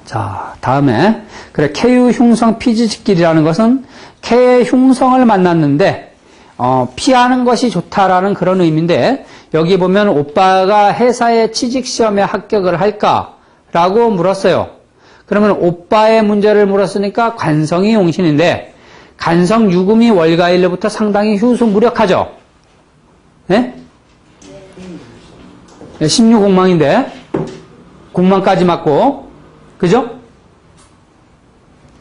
자, 다음에 그래 K의 흉성 피지직길이라는 것은 K의 흉성을 만났는데 피하는 것이 좋다라는 그런 의미인데 여기 보면 오빠가 회사의 취직시험에 합격을 할까라고 물었어요. 그러면 오빠의 문제를 물었으니까 관성이 용신인데 간성 유금이 월가일로부터 상당히 휴수무력하죠. 네? 16공망인데 공망까지 맞고 그죠?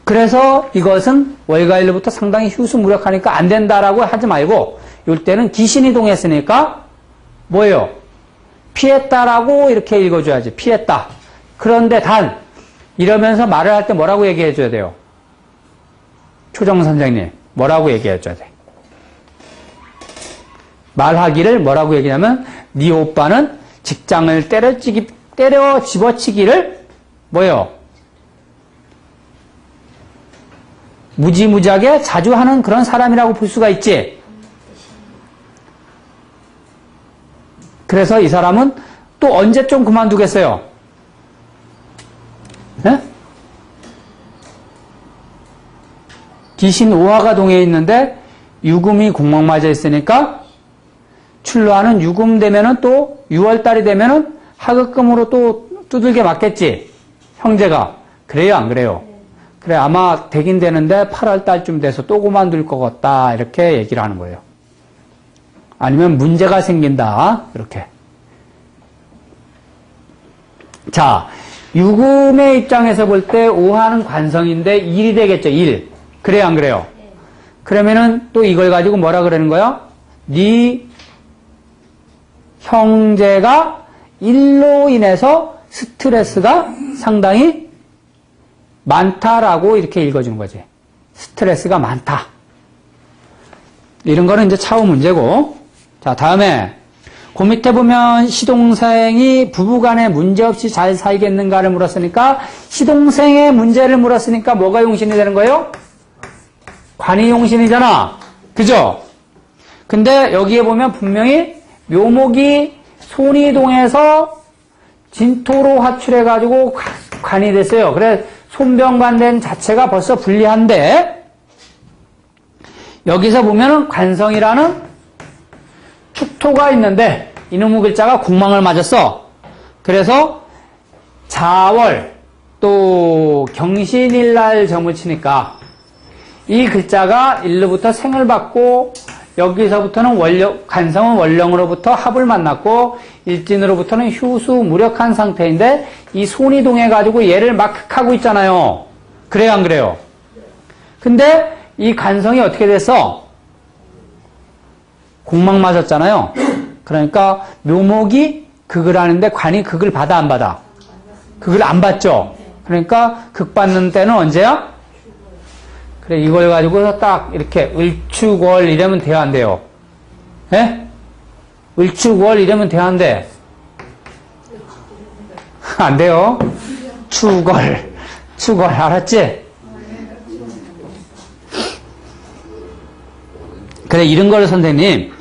그래서 이것은 월가일로부터 상당히 휴수무력하니까 안 된다라고 하지 말고 이럴 때는 기신이 동했으니까 뭐예요? 피했다라고 이렇게 읽어줘야지. 피했다. 그런데 단 이러면서 말을 할 때 뭐라고 얘기해줘야 돼요? 초정 선생님 뭐라고 얘기해줘야 돼? 말하기를 뭐라고 얘기하냐면 네 오빠는 직장을 때려 집어치기를 뭐예요? 무지무지하게 자주 하는 그런 사람이라고 볼 수가 있지. 그래서 이 사람은 또 언제쯤 그만두겠어요? 네? 기신 오화가 동해 있는데 유금이 공목 맞아 있으니까 출로하는 유금 되면은 또 6월달이 되면은 하급금으로 또 두들겨 맞겠지. 형제가. 그래요, 안 그래요? 그래, 아마 되긴 되는데 8월달쯤 돼서 또 그만둘 것 같다. 이렇게 얘기를 하는 거예요. 아니면 문제가 생긴다. 이렇게. 자, 유금의 입장에서 볼 때 오화는 관성인데 일이 되겠죠. 일. 그래요, 안 그래요? 그러면은 또 이걸 가지고 뭐라 그러는 거야? 네 형제가 일로 인해서 스트레스가 상당히 많다라고 이렇게 읽어주는 거지. 스트레스가 많다. 이런 거는 이제 차후 문제고. 자, 다음에 그 밑에 보면 시동생이 부부간에 문제없이 잘 살겠는가를 물었으니까 시동생의 문제를 물었으니까 뭐가 용신이 되는 거예요? 관이 용신이잖아. 그죠? 근데 여기에 보면 분명히 묘목이 손이동해서 진토로 화출해가지고 관이 됐어요. 그래 손병관된 자체가 벌써 불리한데 여기서 보면은 관성이라는 축토가 있는데 이놈의 글자가 공망을 맞았어. 그래서 자월 또 경신일날 점을 치니까 이 글자가 일로부터 생을 받고 여기서부터는 간성은 원령으로부터 합을 만났고 일진으로부터는 휴수 무력한 상태인데 이 손이 동해가지고 얘를 막 극하고 있잖아요. 그래요, 안 그래요? 근데 이 간성이 어떻게 됐어? 공망 맞았잖아요. 그러니까 묘목이 극을 하는데 관이 극을 받아 안 받아? 극을 안 받죠. 그러니까 극 받는 때는 언제야? 그래, 이걸 가지고서 딱 이렇게 을축월 이러면 돼야 안 돼요? 예? 을축월 이러면 돼야 안 돼? 안 돼요? 축월, 알았지? 그래, 이런 거를 선생님,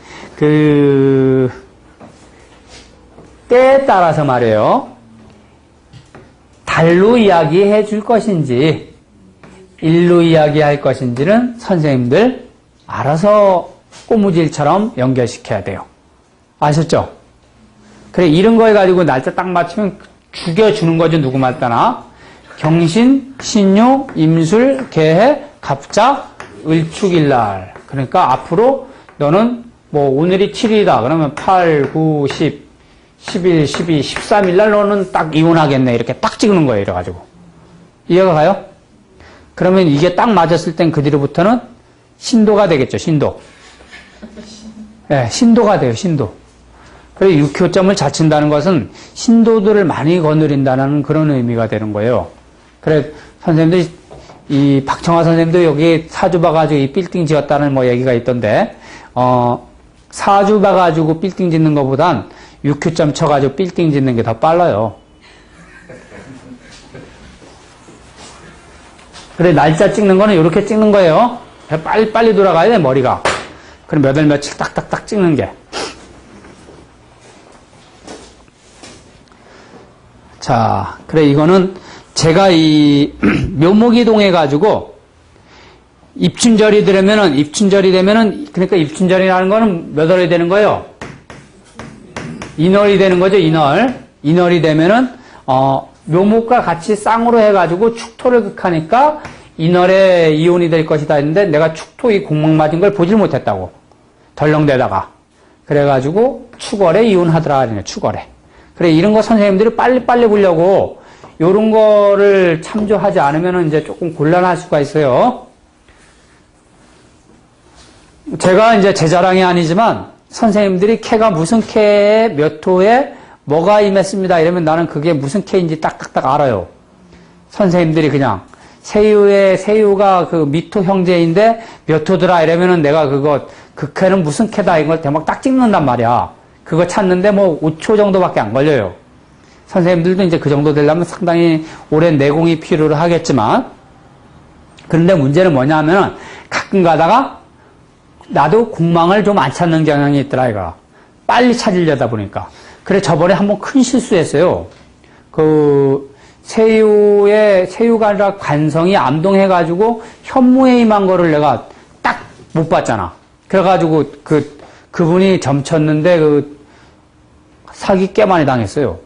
때에 따라서 말이에요. 달로 이야기해 줄 것인지, 일로 이야기할 것인지는 선생님들 알아서 꼬무질처럼 연결시켜야 돼요. 아셨죠? 그래, 이런 거 해가지고 날짜 딱 맞추면 죽여주는 거죠. 누구 말따나. 경신, 신유, 임술, 개해, 갑자, 을축일날. 그러니까 앞으로 너는 뭐 오늘이 7일이다. 그러면 8, 9, 10, 11, 12, 13일날 너는 딱 이혼하겠네. 이렇게 딱 찍는 거예요. 이래가지고. 이해가 가요? 그러면 이게 딱 맞았을 땐 그 뒤로부터는 신도가 되겠죠. 신도. 네, 신도가 돼요. 신도. 그리고 6교점을 잘 친다는 것은 신도들을 많이 거느린다는 그런 의미가 되는 거예요. 그래, 선생님들, 이 박청화 선생님도 여기 사주 봐가지고 이 빌딩 지었다는 뭐 얘기가 있던데, 사주 봐가지고 빌딩 짓는 것보단 6교점 쳐가지고 빌딩 짓는 게 더 빨라요. 그래, 날짜 찍는 거는 이렇게 찍는 거예요. 빨리 돌아가야 돼, 머리가. 그럼 몇 월 며칠 딱딱딱 찍는 게. 자, 그래, 이거는 제가 이 묘목이 동해가지고 입춘절이 되면은, 그러니까 입춘절이라는 거는 몇 월이 되는 거예요? 인월이 되는 거죠, 인월. 인월이 되면은, 묘목과 같이 쌍으로 해가지고 축토를 극하니까 인월에 이혼이 될 것이다 했는데 내가 축토 이 공막 맞은 걸 보질 못했다고. 덜렁대다가. 그래가지고 축월에 이혼하더라, 그러네, 축월에. 그래, 이런 거 선생님들이 빨리빨리 보려고 요런 거를 참조하지 않으면은 이제 조금 곤란할 수가 있어요. 제가 이제 제 자랑이 아니지만 선생님들이 캐가 무슨 캐에 몇 호에 뭐가 임했습니다 이러면 나는 그게 무슨 캐인지 딱딱딱 알아요. 선생님들이 그냥 세유가 그 미토 형제인데 몇 호더라 이러면은 내가 그 캐는 무슨 캐다 이걸 대막 딱 찍는단 말이야. 그거 찾는데 뭐 5초 정도밖에 안 걸려요. 선생님들도 이제 그 정도 되려면 상당히 오랜 내공이 필요를 하겠지만, 그런데 문제는 뭐냐면은 가끔 가다가 나도 공망을 좀 안 찾는 경향이 있더라, 이거. 빨리 찾으려다 보니까. 그래, 저번에 한번 큰 실수했어요. 새우가 아니라 관성이 암동해가지고 현무에 임한 거를 내가 딱 못 봤잖아. 그래가지고 그분이 점쳤는데 사기 꽤 많이 당했어요.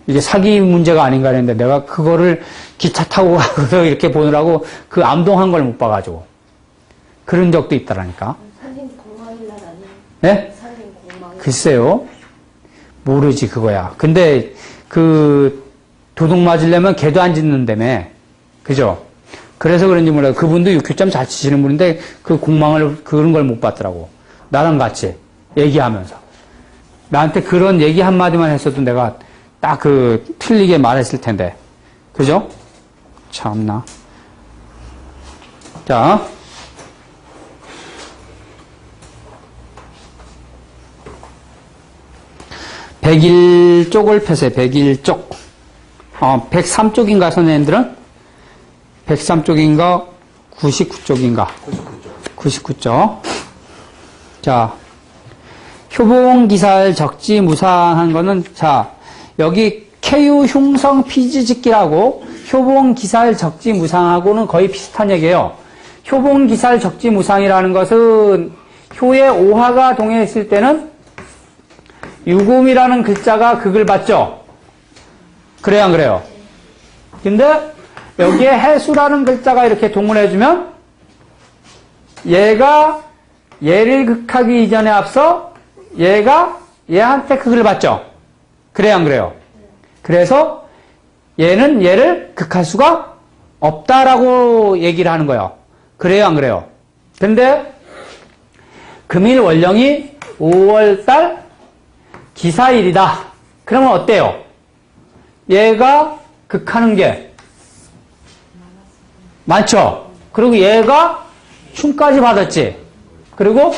이게 사기 문제가 아닌가 했는데 내가 그거를 기차 타고 가서 이렇게 보느라고 그 암동한 걸 못 봐가지고. 그런 적도 있다라니까. 선생님 공망일 날 아니에요? 네? 선생님 공망일 글쎄요. 모르지, 그거야. 근데 도둑 맞으려면 개도 안 짖는다며. 그죠? 그래서 그런지 몰라요. 그분도 육교점 잘 치시는 분인데 그 공망을, 그런 걸 못 봤더라고. 나랑 같이 얘기하면서. 나한테 그런 얘기 한마디만 했어도 내가 딱 틀리게 말했을 텐데. 그죠? 참나. 자. 101쪽을 펴세요. 101쪽. 103쪽인가, 선생님들은? 103쪽인가? 99쪽인가? 99쪽. 자, 효봉기살 적지무상한 거는, 자, 여기 KU 흉성 피지짓기라고 효봉기살 적지무상하고는 거의 비슷한 얘기예요. 효봉기살 적지무상이라는 것은 효의 오화가 동해있을 때는 유금이라는 글자가 극을 받죠? 그래요, 안 그래요? 근데 여기에 해수라는 글자가 이렇게 동원해주면 얘를 극하기 이전에 앞서 얘한테 극을 받죠? 그래요, 안 그래요? 그래서 얘는 얘를 극할 수가 없다라고 얘기를 하는 거예요. 그래요, 안 그래요? 근데 금일 월령이 5월달 기사일이다. 그러면 어때요? 얘가 극하는 게 많죠? 그리고 얘가 춤까지 받았지? 그리고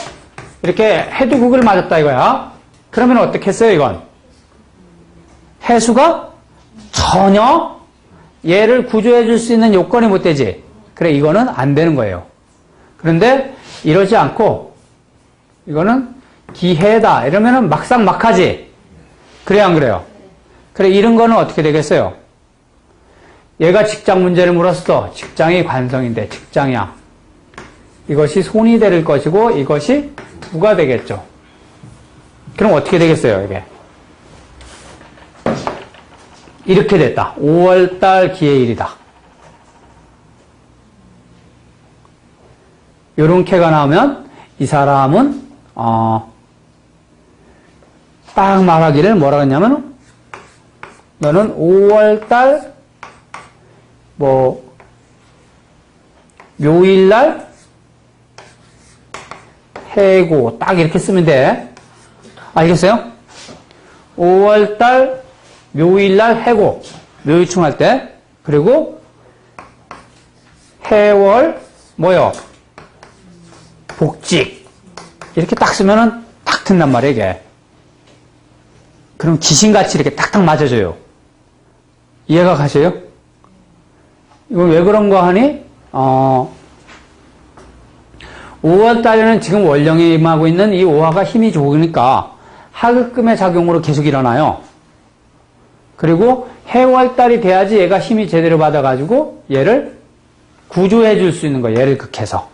이렇게 해도 극을 맞았다 이거야. 그러면 어떻게 했어요, 이건? 해수가 전혀 얘를 구조해 줄 수 있는 요건이 못 되지? 그래, 이거는 안 되는 거예요. 그런데 이러지 않고 이거는 기해다 이러면은 막상 막하지. 그래요, 안 그래요? 그래, 이런 거는 어떻게 되겠어요? 얘가 직장 문제를 물었어. 직장이 관성인데 직장이야. 이것이 손이 될 것이고 이것이 부가 되겠죠. 그럼 어떻게 되겠어요, 이게? 이렇게 됐다. 5월달 기해일이다. 요런 캐가 나오면 이 사람은 딱 말하기를 뭐라 했냐면 너는 5월달 묘일날 해고 딱 이렇게 쓰면 돼. 알겠어요? 5월달 묘일날 해고 묘일충 할 때 그리고 해월 복직 이렇게 딱 쓰면은 딱 든단 말이에요, 이게. 그럼 귀신같이 이렇게 탁탁 맞아줘요. 이해가 가세요? 이건 왜 그런 거 하니? 5월달에는 지금 월령에 임하고 있는 이 오화가 힘이 좋으니까 하급금의 작용으로 계속 일어나요. 그리고 해월달이 돼야지 얘가 힘이 제대로 받아가지고 얘를 구조해 줄 수 있는 거예요. 얘를 극해서.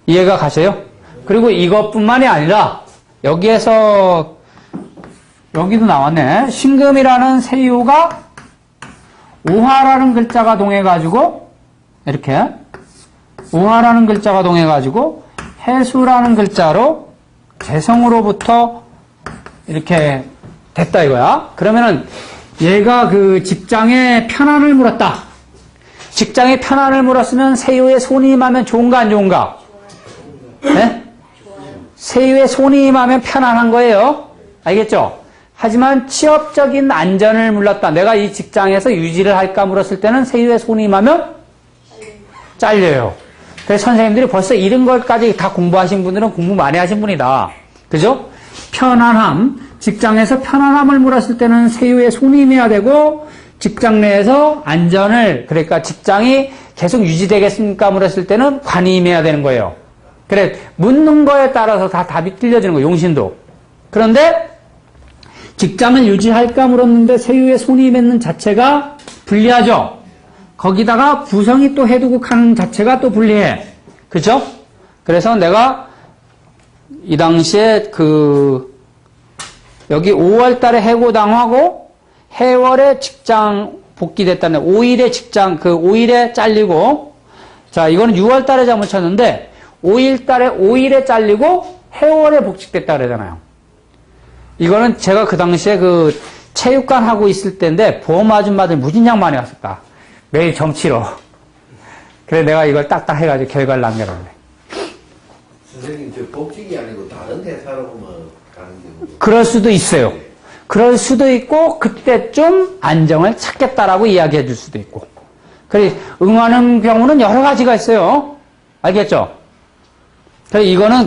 이해가 가세요? 그리고 이것뿐만이 아니라 여기에서 여기도 나왔네. 신금이라는 세유가 우화라는 글자가 동해가지고 이렇게 우화라는 글자가 동해가지고 해수라는 글자로 재성으로부터 이렇게 됐다 이거야. 그러면은 얘가 그 직장에 편안을 물었다. 직장에 편안을 물었으면 세유에 손이 임하면 좋은가 안 좋은가? 네? 세유에 손이 임하면 편안한 거예요. 알겠죠? 하지만 취업적인 안전을 물었다. 내가 이 직장에서 유지를 할까 물었을 때는 세유에 손이 임하면 잘려요. 그래서 선생님들이 벌써 이런 것까지 다 공부하신 분들은 공부 많이 하신 분이다. 그죠? 편안함, 직장에서 편안함을 물었을 때는 세유에 손이 임해야 되고 직장 내에서 안전을, 그러니까 직장이 계속 유지되겠습니까 물었을 때는 관이 임해야 되는 거예요. 그래, 묻는 거에 따라서 다 답이 틀려지는 거예요. 용신도. 그런데 직장을 유지할까 물었는데 세유에 손이 임했는 자체가 불리하죠. 거기다가 부성이 또 해두국하는 자체가 또 불리해. 그죠? 그래서 내가 이 당시에 여기 5월 달에 해고당하고 해월에 직장 복귀됐다는 5일에 직장 5일에 잘리고, 자, 이거는 6월 달에 잘못 쳤는데 5일 달에 5일에 잘리고 해월에 복직됐다 그러잖아요. 이거는 제가 그 당시에 체육관 하고 있을 때인데 보험 아줌마들 무진장 많이 왔었다. 매일 정치로. 그래 내가 이걸 딱딱 해가지고 결과를 남겨놨네. 선생님, 저 복직이 아니고 다른 회사로 보면 가는 경우. 그럴 수도 있어요. 그럴 수도 있고 그때쯤 안정을 찾겠다라고 이야기해 줄 수도 있고. 그래 응하는 경우는 여러 가지가 있어요. 알겠죠? 그래 이거는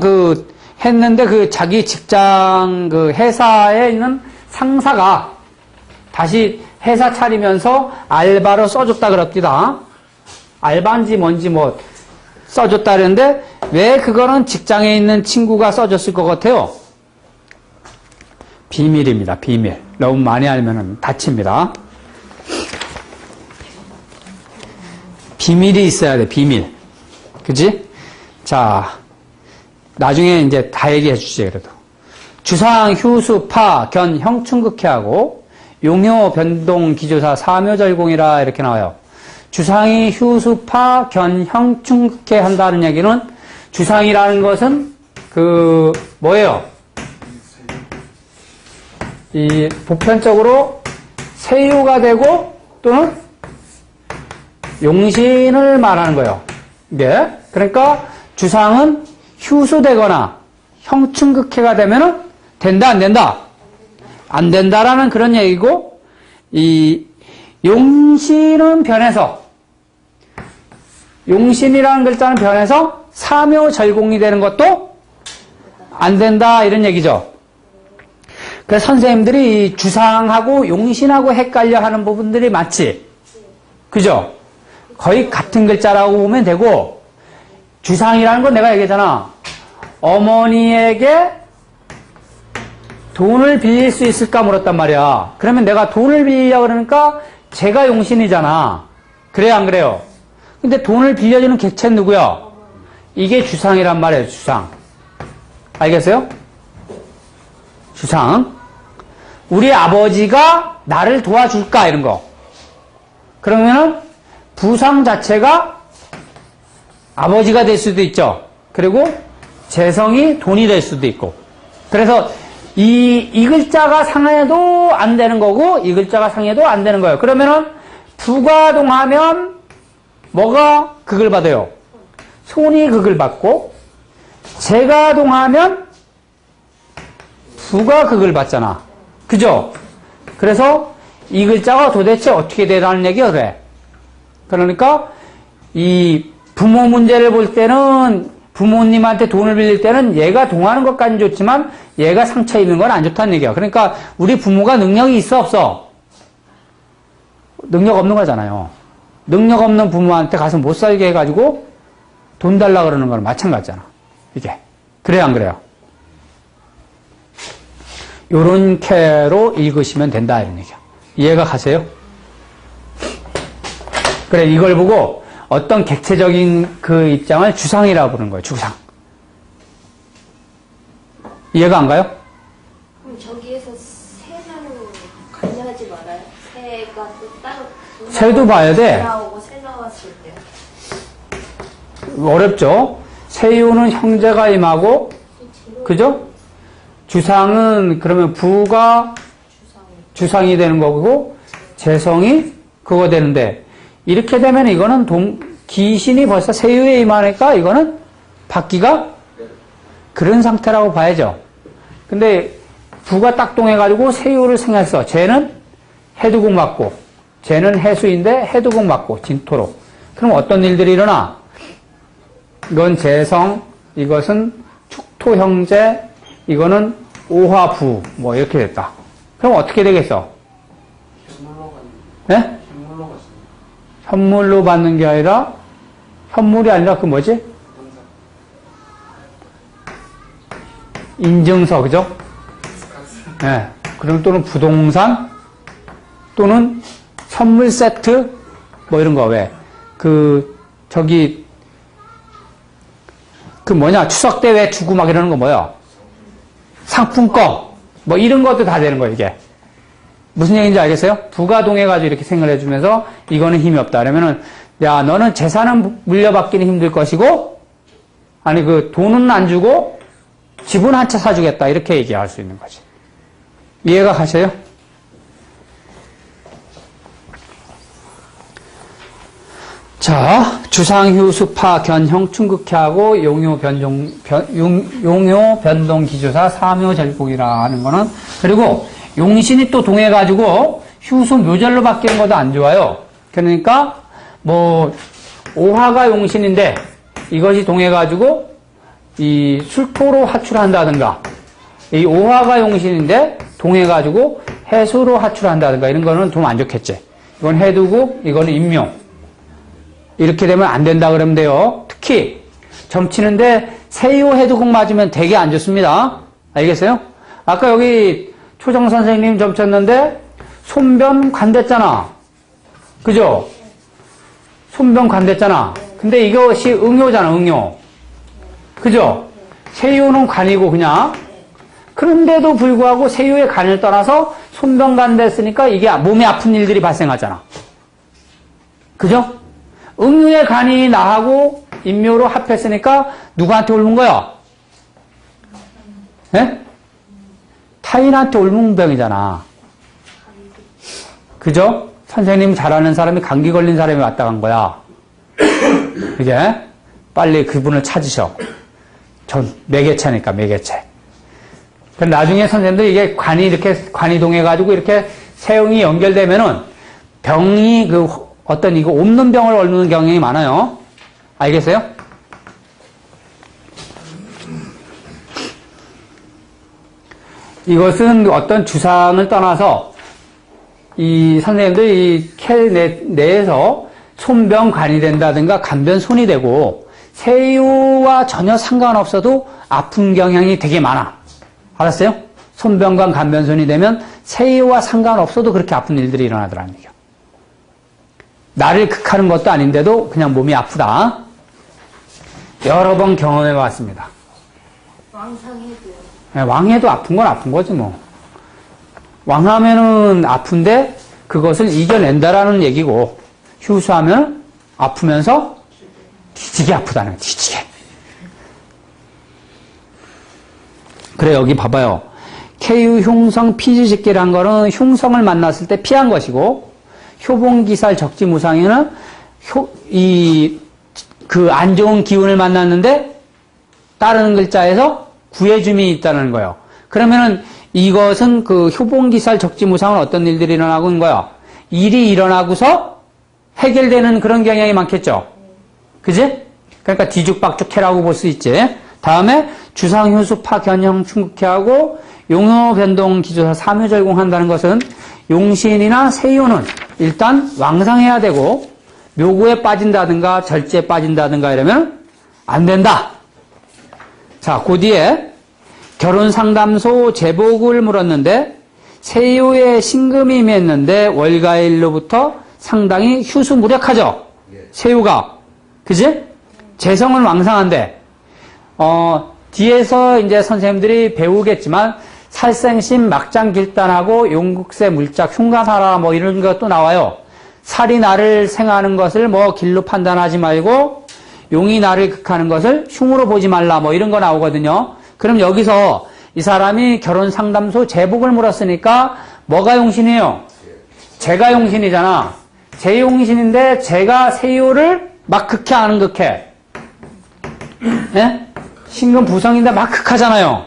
했는데 자기 직장 회사에 있는 상사가 다시 회사 차리면서 알바로 써줬다 그럽니다. 알바인지 뭔지 써줬다 그랬는데 왜 그거는 직장에 있는 친구가 써줬을 것 같아요? 비밀입니다. 비밀. 너무 많이 알면 다칩니다. 비밀이 있어야 돼. 비밀. 그치? 자, 나중에 이제 다 얘기해 주지 그래도. 주상, 휴수, 파, 견, 형충극해하고 용효, 변동, 기조사, 사묘절공이라 이렇게 나와요. 주상이 휴수파, 견, 형충극해 한다는 얘기는 주상이라는 것은 뭐예요? 이 보편적으로 세유가 되고 또는 용신을 말하는 거예요. 이게 그러니까 주상은 휴수되거나 형충극해가 되면은 된다 안 된다? 안 된다라는 그런 얘기고 이 용신은 변해서 용신이라는 글자는 변해서 사묘절공이 되는 것도 안 된다 이런 얘기죠. 그래서 선생님들이 이 주상하고 용신하고 헷갈려 하는 부분들이 많지. 그죠? 거의 같은 글자라고 보면 되고 주상이라는 건 내가 얘기했잖아. 어머니에게 돈을 빌릴 수 있을까 물었단 말이야. 그러면 내가 돈을 빌리려고 그러니까 제가 용신이잖아. 그래요 안 그래요? 근데 돈을 빌려주는 객체는 누구야? 이게 주상이란 말이에요. 주상. 알겠어요? 주상. 우리 아버지가 나를 도와줄까 이런 거. 그러면은 부상 자체가 아버지가 될 수도 있죠. 그리고 재성이 돈이 될 수도 있고. 그래서 이 글자가 상해도 안 되는 거고 이 글자가 상해도 안 되는 거예요. 그러면은 부가 동하면 뭐가 극을 받아요? 손이 극을 받고 재가 동하면 부가 극을 받잖아. 그죠? 그래서 이 글자가 도대체 어떻게 되라는 얘기야 그래. 그러니까 이 부모 문제를 볼 때는 부모님한테 돈을 빌릴 때는 얘가 동하는 것까지는 좋지만 얘가 상처 입는 건 안 좋다는 얘기야. 그러니까 우리 부모가 능력이 있어 없어? 능력 없는 거잖아요. 능력 없는 부모한테 가서 못 살게 해가지고 돈 달라 그러는 거랑 마찬가지잖아. 이게. 그래요 안 그래요? 요런 캐로 읽으시면 된다 이런 얘기야. 이해가 가세요? 그래, 이걸 보고 어떤 객체적인 그 입장을 주상이라고 부르는 거예요. 주상. 이해가 안 가요? 그럼 저기에서 새는 관여하지 말아요? 새가 또 따로 새도 봐야 돼. 나오고 새 나왔을 때 어렵죠? 세유는 형제가 임하고, 그죠? 주상은 그러면 부가 주상이 되는 거고, 재성이 그거 되는데, 이렇게 되면 이거는 기신이 벌써 세유에 임하니까 이거는 받기가 그런 상태라고 봐야죠. 근데 부가 딱 동해가지고 세유를 생했어. 쟤는 해두국 맞고, 쟤는 해수인데 해두국 맞고, 진토로. 그럼 어떤 일들이 일어나? 이건 재성, 이것은 축토 형제, 이거는 오화부, 뭐 이렇게 됐다. 그럼 어떻게 되겠어? 네? 현물로 받는 게 아니라, 현물이 아니라 그 뭐지? 인증서, 그죠? 네. 그럼 또는 부동산, 또는 선물 세트, 뭐 이런 거 왜? 추석 때 왜 주고 막 이러는 거 뭐야? 상품권, 뭐 이런 것도 다 되는 거예요, 이게. 무슨 얘기인지 알겠어요? 부가 동해가지고 이렇게 생각을 해주면서 이거는 힘이 없다. 그러면은, 야, 너는 재산은 물려받기는 힘들 것이고, 아니, 돈은 안 주고, 집은 한 채 사주겠다. 이렇게 얘기할 수 있는 거지. 이해가 가셔요? 자, 주상휴, 수파, 견형, 충극해하고 용요, 변동, 기조사, 사묘, 절복이라 하는 거는, 그리고 용신이 또 동해가지고 휴수, 묘절로 바뀌는 것도 안 좋아요. 그러니까, 오화가 용신인데, 이것이 동해가지고, 이 술토로 하출한다든가, 이 오화가 용신인데, 동해가지고 해수로 하출한다든가, 이런 거는 좀 안 좋겠지. 이건 해두고, 이거는 임묘. 이렇게 되면 안 된다 그러면 돼요. 특히 점치는데 세유 해두국 맞으면 되게 안 좋습니다. 알겠어요? 아까 여기 초정 선생님 점쳤는데 손변 관됐잖아. 그죠? 손변 관됐잖아. 근데 이것이 응요잖아, 응요. 그죠? 세유는 관이고 그냥. 그런데도 불구하고 세유의 관을 떠나서 손변 관됐으니까 이게 몸에 아픈 일들이 발생하잖아. 그죠? 응유의 간이 나하고 인묘로 합했으니까 누구한테 옮은 거야? 예? 타인한테 옮은 병이잖아. 그죠? 선생님 잘 아는 사람이 감기 걸린 사람이 왔다 간 거야. 그게? 빨리 그분을 찾으셔. 전 매개체니까, 매개체. 그럼 나중에 선생님들 이게 관이 동해가지고 이렇게 세응이 연결되면은 병이 이거 없는 병을 앓는 경향이 많아요. 알겠어요? 이것은 어떤 주상을 떠나서 이 선생님들 이 켈 내에서 손병관이 된다든가 간변손이 되고 세유와 전혀 상관없어도 아픈 경향이 되게 많아. 알았어요? 손병관 간변손이 되면 세유와 상관없어도 그렇게 아픈 일들이 일어나더라는 얘기야. 나를 극하는 것도 아닌데도 그냥 몸이 아프다. 여러 번 경험해 봤습니다. 왕상해도요. 네, 왕해도 아픈 건 아픈 거지 뭐. 왕하면은 아픈데 그것을 이겨낸다라는 얘기고 휴수하면 아프면서 뒤지게 아프다는 거야. 뒤지게. 그래 여기 봐봐요. 케유 흉성 피지직기란 거는 흉성을 만났을 때 피한 것이고 효봉기살 적지무상에는 안 좋은 기운을 만났는데 따르는 글자에서 구해줌이 있다는 거예요. 그러면은 이것은 효봉기살 적지무상은 어떤 일들이 일어나고 있는 거야? 일이 일어나고서 해결되는 그런 경향이 많겠죠. 그지? 그러니까 뒤죽박죽해라고 볼 수 있지. 다음에 주상효수파 견형 충국해하고 용어 변동 기조사 사묘절공한다는 것은 용신이나 세유는 일단 왕상해야 되고 묘구에 빠진다든가 절제에 빠진다든가 이러면 안 된다. 자, 그 뒤에 결혼상담소 제복을 물었는데 세유에 신금이 임했는데 월가일로부터 상당히 휴수무력하죠. 세유가. 그지? 재성은 왕성한데, 뒤에서 이제 선생님들이 배우겠지만, 살생심, 막장길단하고 용국세, 물작, 흉간하라 뭐 이런 것도 나와요. 살이 나를 생하는 것을 뭐 길로 판단하지 말고, 용이 나를 극하는 것을 흉으로 보지 말라 뭐 이런 거 나오거든요. 그럼 여기서 이 사람이 결혼 상담소 제복을 물었으니까 뭐가 용신이에요? 제가 용신이잖아. 제 용신인데 제가 세유를 막 극해 안 극해? 예? 신금 부성인데 막 극하잖아요.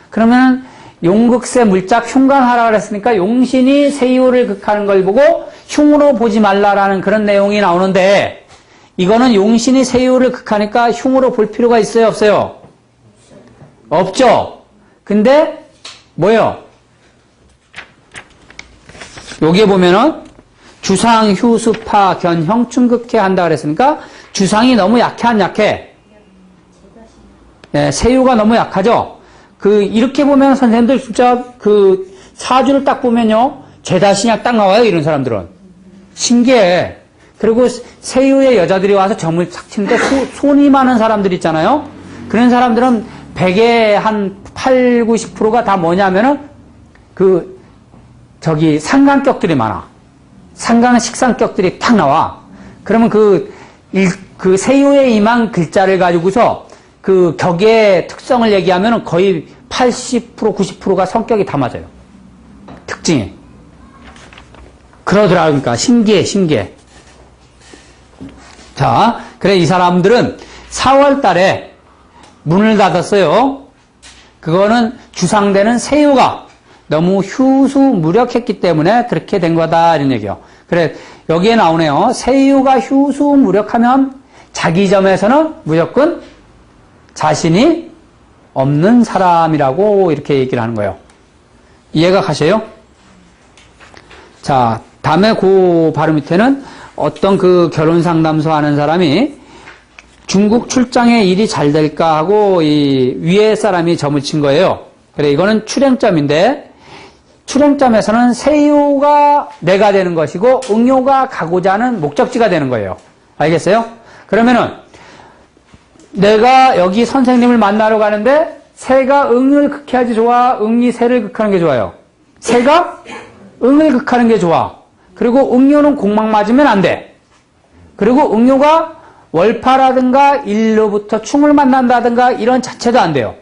그러면 용극세 물작 흉간하라 그랬으니까 용신이 세유를 극하는 걸 보고 흉으로 보지 말라라는 그런 내용이 나오는데 이거는 용신이 세유를 극하니까 흉으로 볼 필요가 있어요, 없어요? 없죠. 근데 뭐예요? 여기에 보면은 주상, 휴수파, 견, 형충극해 한다 그랬으니까 주상이 너무 약해 안 약해? 네, 세유가 너무 약하죠? 이렇게 보면 선생님들 진짜 사주를 딱 보면요. 죄다 신약 딱 나와요, 이런 사람들은. 신기해. 그리고 세유의 여자들이 와서 점을 탁 치는데 손이 많은 사람들 있잖아요. 그런 사람들은 100에 한 8, 90%가 다 뭐냐면은 상관격들이 많아. 상관 식상격들이 탁 나와. 그러면 그 세유에 임한 글자를 가지고서 그 격의 특성을 얘기하면 거의 80%, 90%가 성격이 다 맞아요. 특징이. 그러더라. 그러니까 신기해. 자, 그래 이 사람들은 4월 달에 문을 닫았어요. 그거는 주상되는 세유가 너무 휴수무력했기 때문에 그렇게 된 거다 이런 얘기요. 그래 여기에 나오네요. 세유가 휴수무력하면 자기 점에서는 무조건 자신이 없는 사람이라고 이렇게 얘기를 하는 거예요. 이해가 가셔요? 자, 다음에 바로 밑에는 어떤 결혼 상담소 하는 사람이 중국 출장에 일이 잘 될까 하고 이 위에 사람이 점을 친 거예요. 그래 이거는 출행점인데 출행점에서는 세유가 내가 되는 것이고 응요가 가고자 하는 목적지가 되는 거예요. 알겠어요? 그러면은 내가 여기 선생님을 만나러 가는데 새가 응을 극해야지 좋아? 응이 새를 극하는 게 좋아요? 새가 응을 극하는 게 좋아. 그리고 응요는 공막 맞으면 안 돼. 그리고 응요가 월파라든가 일로부터 충을 만난다든가 이런 자체도 안 돼요.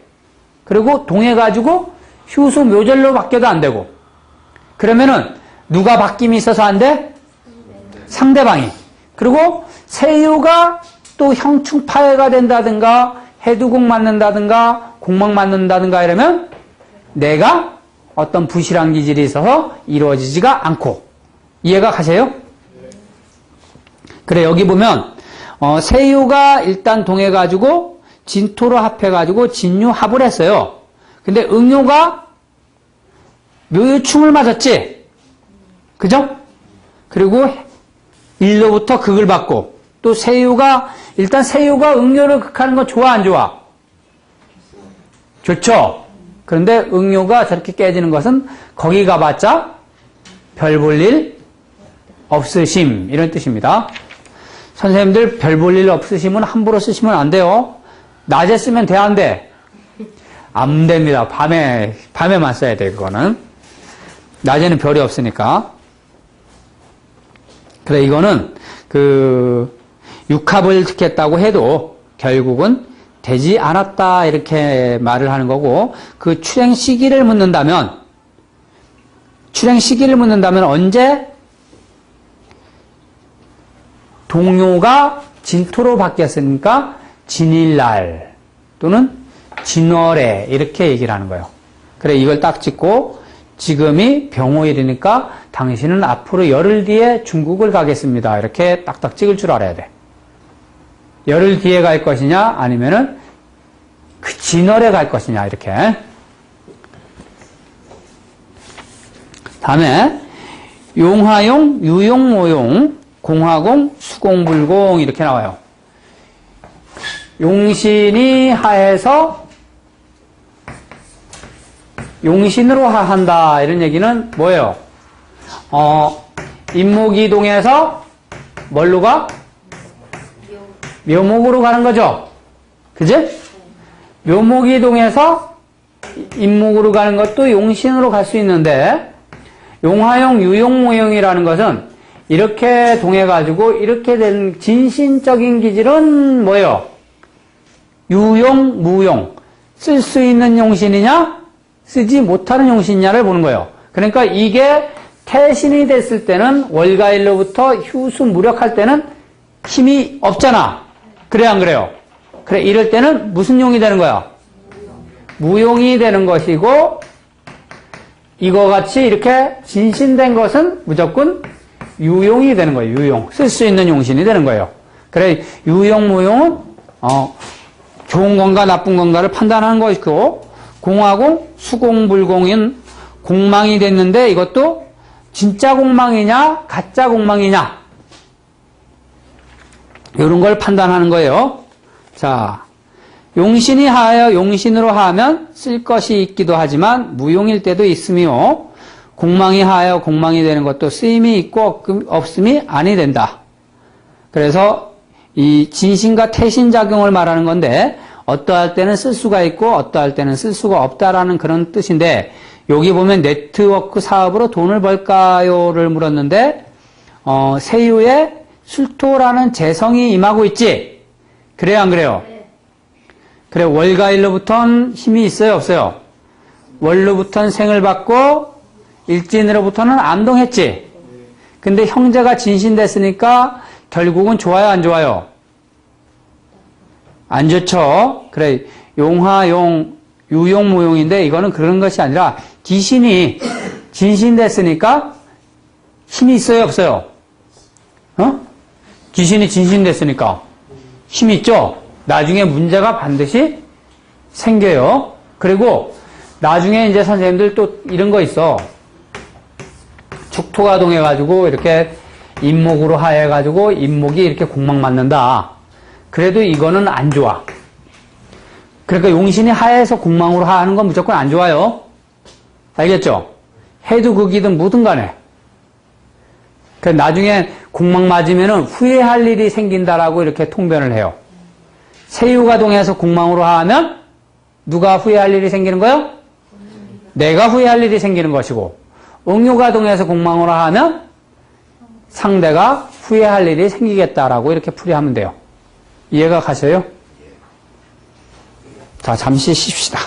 그리고 동해가지고 휴수 묘절로 바뀌어도 안 되고. 그러면은 누가 바뀜이 있어서 안 돼? 상대방이. 그리고 세유가 또 형충파해가 된다든가 해두공 맞는다든가 공막 맞는다든가 이러면 내가 어떤 부실한 기질이 있어서 이루어지지가 않고. 이해가 가세요? 그래 여기 보면 세유가 일단 동해가지고 진토로 합해가지고 진유합을 했어요. 근데 응요가 묘유충을 맞았지? 그죠? 그리고 일로부터 극을 받고 또 일단 세유가 응요를 극하는 건 좋아 안 좋아? 좋죠? 그런데 응요가 저렇게 깨지는 것은 거기 가봤자 별 볼 일 없으심 이런 뜻입니다. 선생님들 별 볼 일 없으심은 함부로 쓰시면 안 돼요. 낮에 쓰면 돼 안 돼? 안 됩니다. 밤에만 써야 돼 그거는. 낮에는 별이 없으니까. 그래 이거는 육합을 듣겠다고 해도 결국은 되지 않았다 이렇게 말을 하는 거고 출행 시기를 묻는다면 언제 동요가 진토로 바뀌었으니까 진일날 또는 진월에 이렇게 얘기를 하는 거예요. 그래 이걸 딱 찍고 지금이 병호일이니까 당신은 앞으로 열흘 뒤에 중국을 가겠습니다. 이렇게 딱딱 찍을 줄 알아야 돼. 열흘 뒤에 갈 것이냐 아니면은 진월에 갈 것이냐 이렇게. 다음에 용화용, 유용, 모용, 공화공, 수공불공 이렇게 나와요. 용신이 하에서 용신으로 한다. 이런 얘기는 뭐예요? 임목이동에서 뭘로 가? 묘목으로 가는 거죠. 그지? 묘목이동에서 임목으로 가는 것도 용신으로 갈 수 있는데, 용화용, 유용모용이라는 것은 이렇게 동해가지고 이렇게 된 진신적인 기질은 뭐예요? 유용, 무용. 쓸 수 있는 용신이냐? 쓰지 못하는 용신이냐를 보는 거예요. 그러니까 이게 태신이 됐을 때는 월가일로부터 휴수 무력할 때는 힘이 없잖아. 그래 안 그래요? 그래 이럴 때는 무슨 용이 되는 거야? 무용이 되는 것이고, 이거 같이 이렇게 진신된 것은 무조건 유용이 되는 거예요. 유용. 쓸 수 있는 용신이 되는 거예요. 그래 유용, 무용은 좋은 건가 나쁜 건가를 판단하는 것이고, 공화공, 수공불공인 공망이 됐는데 이것도 진짜 공망이냐 가짜 공망이냐 이런 걸 판단하는 거예요. 자, 용신이 하여 용신으로 하면 쓸 것이 있기도 하지만 무용일 때도 있으며, 공망이 하여 공망이 되는 것도 쓰임이 있고 없음이 아니 된다. 그래서 이 진신과 태신 작용을 말하는 건데, 어떠할 때는 쓸 수가 있고 어떠할 때는 쓸 수가 없다라는 그런 뜻인데, 여기 보면 네트워크 사업으로 돈을 벌까요를 물었는데, 세유에 술토라는 재성이 임하고 있지. 그래요 안 그래요? 그래 월가일로부터는 힘이 있어요 없어요? 월로부터는 생을 받고 일진으로부터는 암동했지. 근데 형제가 진신됐으니까 결국은 좋아요 안 좋아요? 안 좋죠. 그래 용화용, 유용무용인데 이거는 그런 것이 아니라 귀신이 진신됐으니까 힘이 있어요 없어요? 귀신이 진신됐으니까 힘이 있죠. 나중에 문제가 반드시 생겨요. 그리고 나중에 이제 선생님들 또 이런 거 있어. 축토가 동해가지고 이렇게 임목으로 하해가지고 임목이 이렇게 공망 맞는다. 그래도 이거는 안 좋아. 그러니까 용신이 하해서 공망으로 하는 건 무조건 안 좋아요. 알겠죠? 해도 극이든 뭐든 간에. 그러니까 나중에 공망 맞으면은 후회할 일이 생긴다라고 이렇게 통변을 해요. 세유가 동해서 공망으로 하면 누가 후회할 일이 생기는 거예요? 내가 후회할 일이 생기는 것이고, 응유가 동해서 공망으로 하면 상대가 후회할 일이 생기겠다라고 이렇게 풀이하면 돼요. 이해가 가셔요? 자, 잠시 쉽시다.